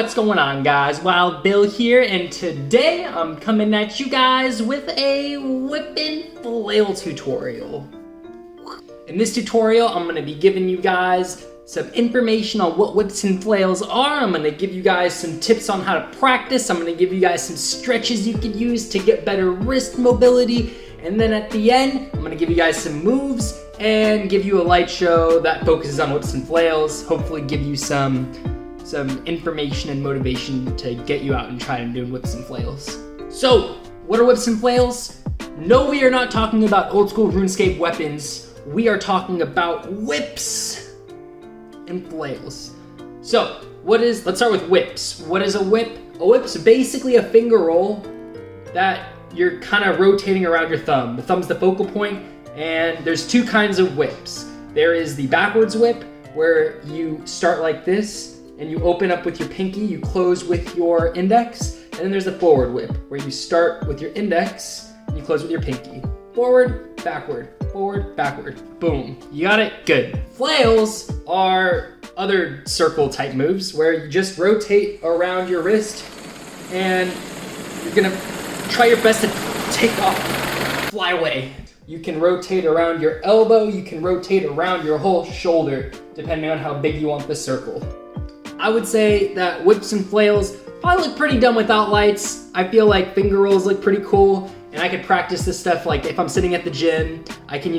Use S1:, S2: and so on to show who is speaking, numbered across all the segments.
S1: What's going on, guys? Wild Bill here, and today I'm coming at you guys with a whip and flail tutorial. In this tutorial, I'm going to be giving you guys some information on what whips and flails are. I'm going to give you guys some tips on how to practice. I'm going to give you guys some stretches you can use to get better wrist mobility. And then at the end, I'm going to give you guys some moves and give you a light show that focuses on whips and flails. Hopefully give you some information and motivation to get you out and try and do whips and flails. So, what are whips and flails? No, we are not talking about old school RuneScape weapons. We are talking about whips and flails. So, let's start with whips. What is a whip? A whip's basically a finger roll that you're kind of rotating around your thumb. The thumb's the focal point, and there's two kinds of whips. There is the backwards whip, where you start like this, and you open up with your pinky, you close with your index, and then there's the forward whip, where you start with your index, and you close with your pinky. Forward, backward, boom. You got it? Good. Flails are other circle type moves, where you just rotate around your wrist, and you're gonna try your best to take off, fly away. You can rotate around your elbow, you can rotate around your whole shoulder, depending on how big you want the circle. I would say that whips and flails probably look pretty dumb without lights. I feel like finger rolls look pretty cool, and I could practice this stuff like if I'm sitting at the gym, I can,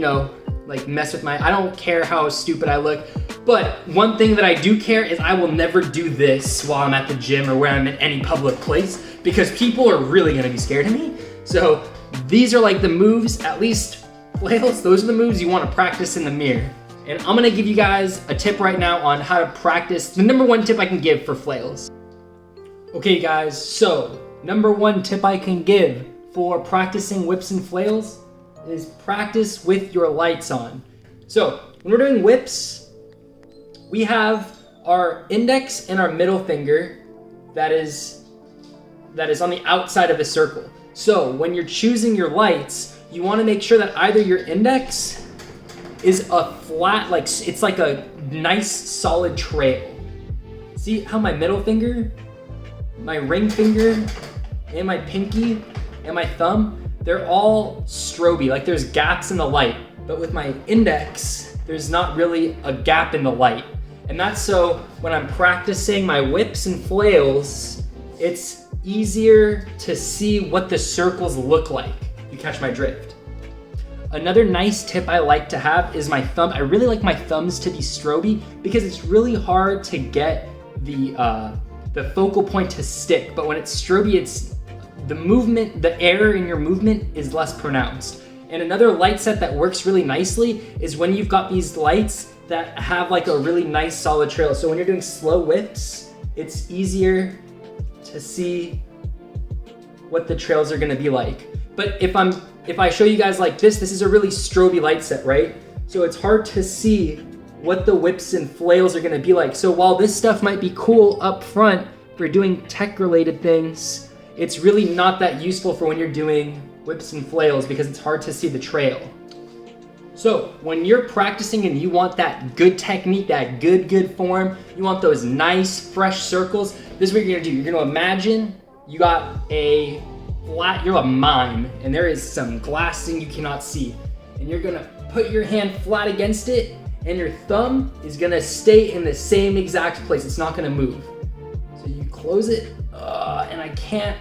S1: like mess with I don't care how stupid I look, but one thing that I do care is I will never do this while I'm at the gym or when I'm in any public place, because people are really gonna be scared of me. So these are like the moves, at least flails, those are the moves you wanna practice in the mirror. And I'm gonna give you guys a tip right now on how to practice, the number one tip I can give for flails. Okay guys, so number one tip I can give for practicing whips and flails is practice with your lights on. So when we're doing whips, we have our index and our middle finger that is on the outside of the circle. So when you're choosing your lights, you wanna make sure that either your index is a flat, like it's like a nice solid trail. See how my middle finger, my ring finger, and my pinky, and my thumb, they're all stroby, like there's gaps in the light. But with my index, there's not really a gap in the light. And that's so when I'm practicing my whips and flails, it's easier to see what the circles look like. You catch my drift. Another nice tip I like to have is my thumb. I really like my thumbs to be stroby because it's really hard to get the focal point to stick. But when it's stroby, it's the movement, the error in your movement is less pronounced. And another light set that works really nicely is when you've got these lights that have like a really nice solid trail. So when you're doing slow whips, it's easier to see what the trails are gonna be like. But if I show you guys like this is a really stroby light set, right? So it's hard to see what the whips and flails are gonna be like. So while this stuff might be cool up front for doing tech related things, it's really not that useful for when you're doing whips and flails because it's hard to see the trail. So when you're practicing and you want that good technique, that good form, you want those nice fresh circles, this is what you're gonna do. You're gonna imagine you got you're a mime, and there is some glass thing you cannot see. And you're gonna put your hand flat against it, and your thumb is gonna stay in the same exact place. It's not gonna move. So you close it, and I can't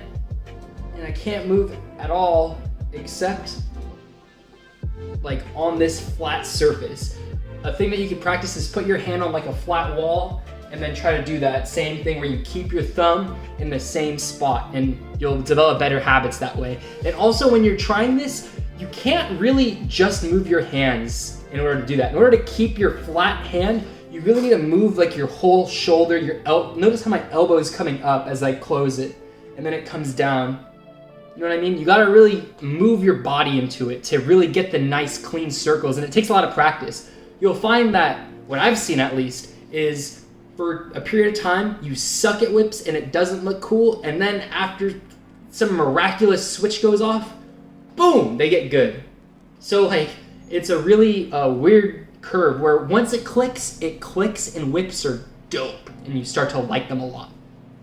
S1: move at all except like on this flat surface. A thing that you can practice is put your hand on like a flat wall and then try to do that same thing where you keep your thumb in the same spot, and you'll develop better habits that way. And also when you're trying this, you can't really just move your hands in order to do that. In order to keep your flat hand, you really need to move like your whole shoulder, notice how my elbow is coming up as I close it, and then it comes down. You know what I mean? You gotta really move your body into it to really get the nice clean circles, and it takes a lot of practice. You'll find that, what I've seen at least, is for a period of time, you suck at whips and it doesn't look cool, and then after some miraculous switch goes off, boom, they get good. So like, it's a really weird curve where once it clicks, and whips are dope, and you start to like them a lot.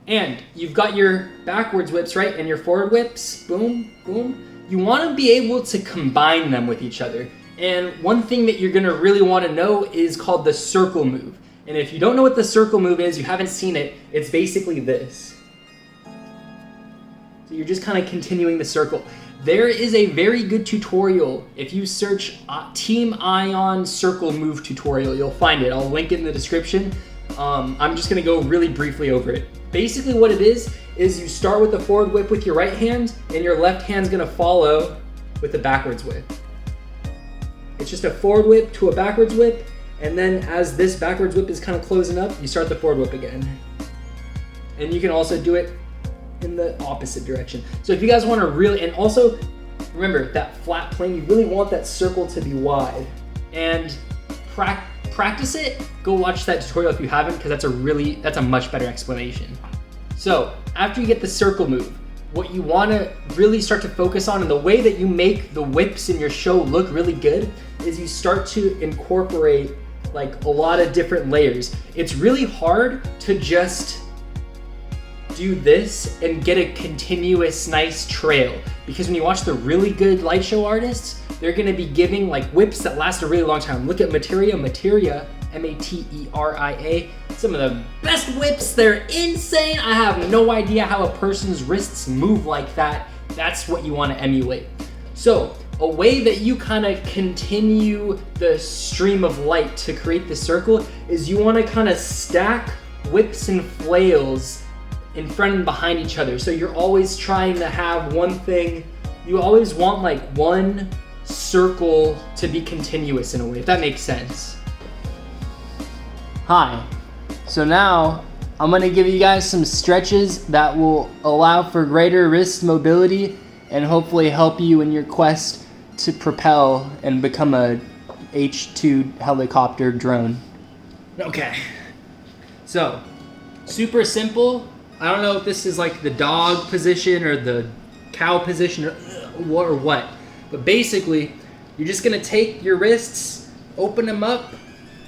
S1: And you've got your backwards whips, right? And your forward whips, boom, boom. You want to be able to combine them with each other. And one thing that you're gonna really want to know is called the circle move. And if you don't know what the circle move is, you haven't seen it, it's basically this. So you're just kind of continuing the circle. There is a very good tutorial. If you search Team Ion circle move tutorial, you'll find it. I'll link it in the description. I'm just gonna go really briefly over it. Basically what it is you start with the forward whip with your right hand, and your left hand's gonna follow with the backwards whip. It's just a forward whip to a backwards whip, and then as this backwards whip is kind of closing up, you start the forward whip again. And you can also do it in the opposite direction. So if you guys want to really, and also remember that flat plane, you really want that circle to be wide. And practice it. Go watch that tutorial if you haven't, because that's a much better explanation. So after you get the circle move, what you want to really start to focus on, and the way that you make the whips in your show look really good, is you start to incorporate like a lot of different layers. It's really hard to just do this and get a continuous nice trail, because when you watch the really good light show artists, they're going to be giving like whips that last a really long time. Look at Materia, M-A-T-E-R-I-A, some of the best whips. They're insane. I have no idea how a person's wrists move like that. That's what you want to emulate. So a way that you kind of continue the stream of light to create the circle is you want to kind of stack whips and flails in front and behind each other. So you're always trying to have one thing, you always want like one circle to be continuous in a way, if that makes sense. Hi, so now I'm gonna give you guys some stretches that will allow for greater wrist mobility and hopefully help you in your quest to propel and become a H-2 helicopter drone. Okay, so super simple. I don't know if this is like the dog position or the cow position or what, but basically you're just gonna take your wrists, open them up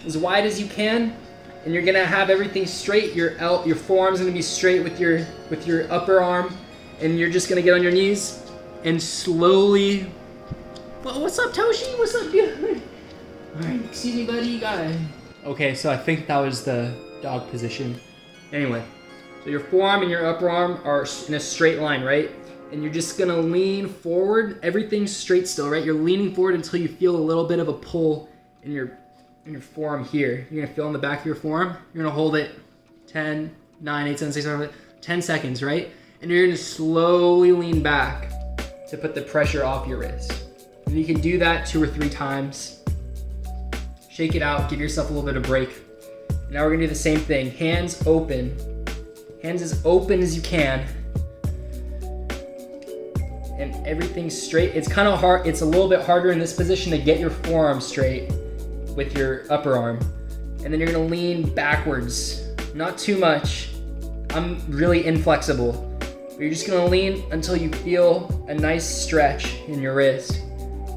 S1: as wide as you can, and you're gonna have everything straight. Your forearm's gonna be straight with your upper arm, and you're just gonna get on your knees and slowly. Well, what's up, Toshi? What's up, dude? All right, excuse me, buddy. You got it. Okay, so I think that was the dog position. Anyway. So your forearm and your upper arm are in a straight line, right? And you're just gonna lean forward. Everything's straight still, right? You're leaning forward until you feel a little bit of a pull in your forearm here. You're gonna feel on the back of your forearm. You're gonna hold it 10, 9, 8, 7, 6, 7, 10 seconds, right? And you're gonna slowly lean back to put the pressure off your wrist. And you can do that 2 or 3 times. Shake it out, give yourself a little bit of break. And now we're gonna do the same thing. Hands open. Hands as open as you can. And everything's straight. It's kind of hard, it's a little bit harder in this position to get your forearm straight with your upper arm. And then you're gonna lean backwards. Not too much. I'm really inflexible. But you're just gonna lean until you feel a nice stretch in your wrist.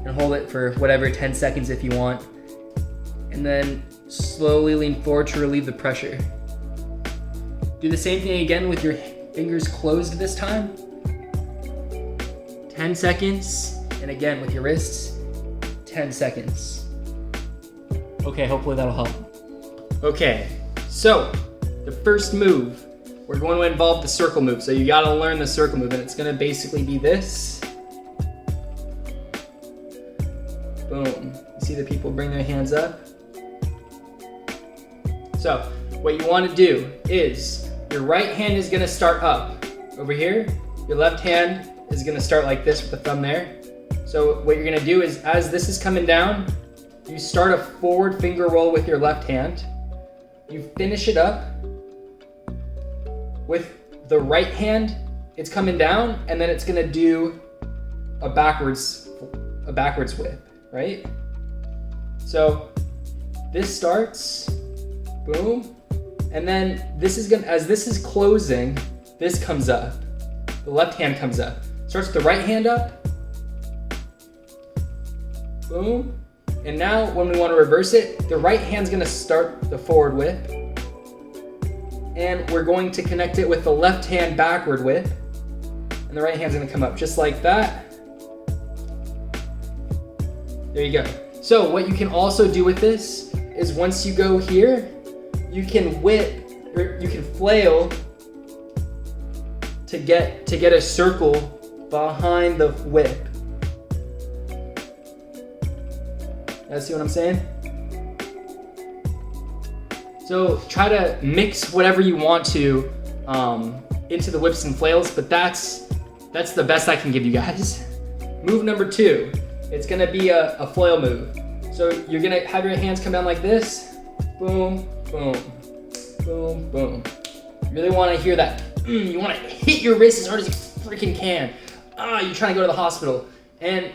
S1: And hold it for whatever, 10 seconds if you want. And then slowly lean forward to relieve the pressure. Do the same thing again with your fingers closed this time. 10 seconds, and again with your wrists, 10 seconds. Okay, hopefully that'll help. Okay, so the first move, we're going to involve the circle move. So you gotta learn the circle move, and it's gonna basically be this. Boom. You see the people bring their hands up? So what you wanna do is, your right hand is gonna start up over here. Your left hand is gonna start like this with the thumb there. So what you're gonna do is, as this is coming down, you start a forward finger roll with your left hand. You finish it up with the right hand. It's coming down, and then it's gonna do a backwards whip, right? So this starts, boom. And then this is gonna, as this is closing, this comes up. The left hand comes up. Starts with the right hand up. Boom. And now when we want to reverse it, the right hand's gonna start the forward whip. and we're going to connect it with the left hand backward whip, and the right hand's gonna come up just like that. There you go. So what you can also do with this is once you go here, you can whip, or you can flail to get a circle behind the whip. You guys see what I'm saying? So try to mix whatever you want to into the whips and flails, but that's the best I can give you guys. Move number 2, it's gonna be a flail move. So you're gonna have your hands come down like this, boom, boom, boom, boom. You really wanna hear that, you wanna hit your wrist as hard as you freaking can. You're trying to go to the hospital, and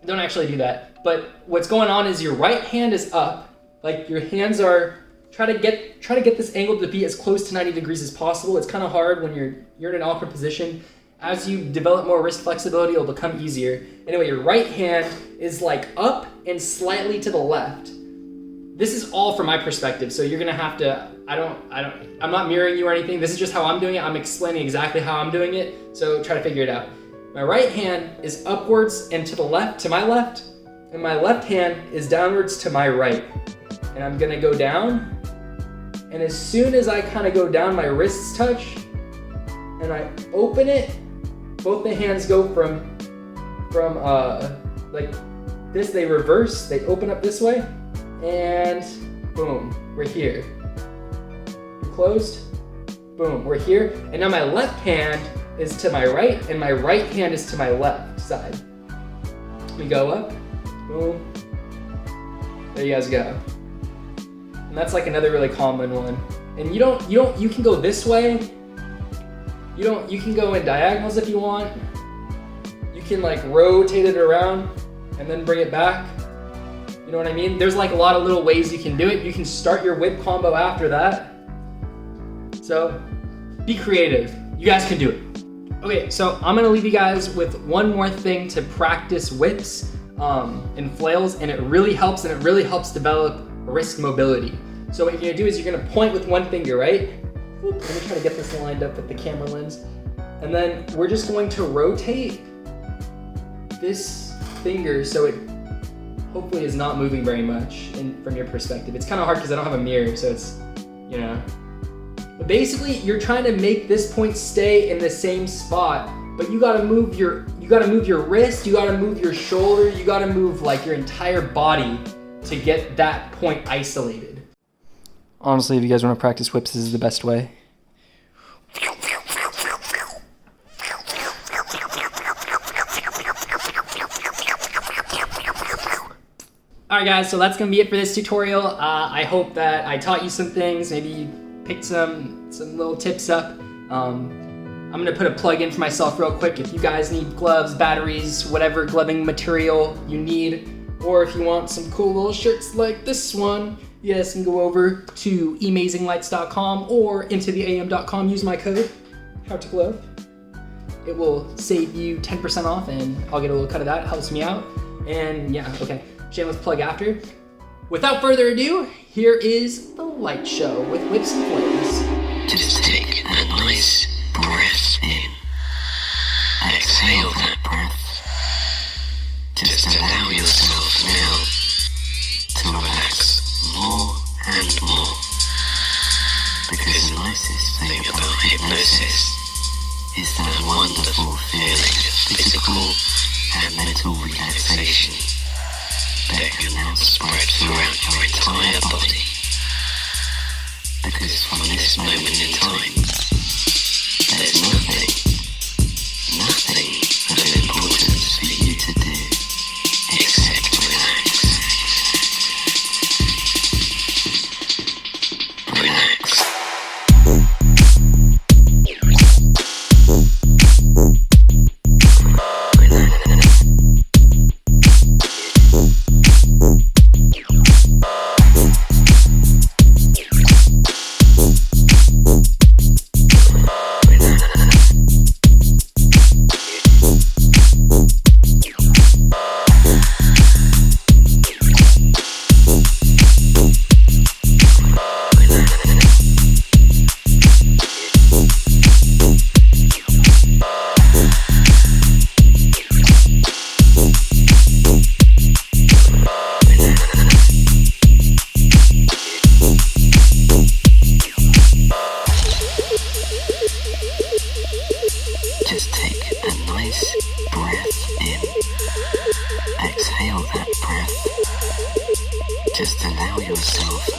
S1: don't actually do that. But what's going on is your right hand is up, like your hands are, try to get this angle to be as close to 90 degrees as possible. It's kind of hard when you're in an awkward position. As you develop more wrist flexibility, it'll become easier. Anyway, your right hand is like up and slightly to the left. This is all from my perspective, so you're gonna have to, I'm not mirroring you or anything. This is just how I'm doing it. I'm explaining exactly how I'm doing it, so try to figure it out. My right hand is upwards and to the left, to my left, and my left hand is downwards to my right. And I'm gonna go down, and as soon as I kind of go down, my wrists touch, and I open it, both the hands go from like this, they reverse, they open up this way, and boom, we're here. Closed, boom, we're here. And now my left hand is to my right, and my right hand is to my left side. We go up, boom, there you guys go. And that's like another really common one. And you can go this way. You can go in diagonals if you want. You can like rotate it around and then bring it back. You know what I mean? There's like a lot of little ways you can do it. You can start your whip combo after that. So be creative. You guys can do it. Okay, so I'm gonna leave you guys with one more thing to practice whips and flails, and it really helps develop wrist mobility. So what you're gonna do is you're gonna point with one finger, right? Let me try to get this lined up with the camera lens. And then we're just going to rotate this finger so it hopefully is not moving very much from your perspective. It's kind of hard because I don't have a mirror, so it's, you know. But basically, you're trying to make this point stay in the same spot, but you gotta move your wrist, you gotta move your shoulder, you gotta move like your entire body to get that point isolated. Honestly, if you guys want to practice whips, this is the best way. Alright guys, so that's going to be it for this tutorial. I hope that I taught you some things, maybe you picked some little tips up. I'm going to put a plug in for myself real quick. If you guys need gloves, batteries, whatever gloving material you need, or if you want some cool little shirts like this one, you guys can go over to emazinglights.com or intotheam.com. Use my code, HowToGlove. It will save you 10% off, and I'll get a little cut of that. It helps me out. And yeah, okay. Shameless plug after. Without further ado, here is the light show with whips and flails.
S2: Just take a nice breath in. Exhale that breath. Just allow yourself now to relax more and more, because the nicest thing about hypnosis is that wonderful feeling of physical and mental relaxation that can now spread throughout your entire body. Because from this moment in time, there's nothing of importance for you to do except relax. Relax.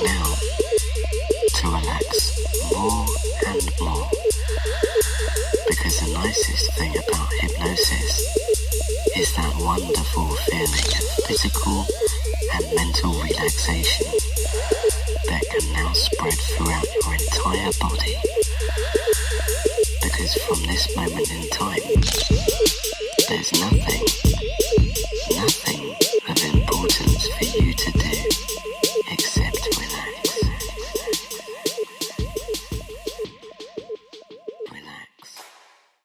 S2: now to relax more and more. Because the nicest thing about hypnosis is that wonderful feeling of physical and mental relaxation that can now spread throughout your entire body. Because from this moment in time, there's nothing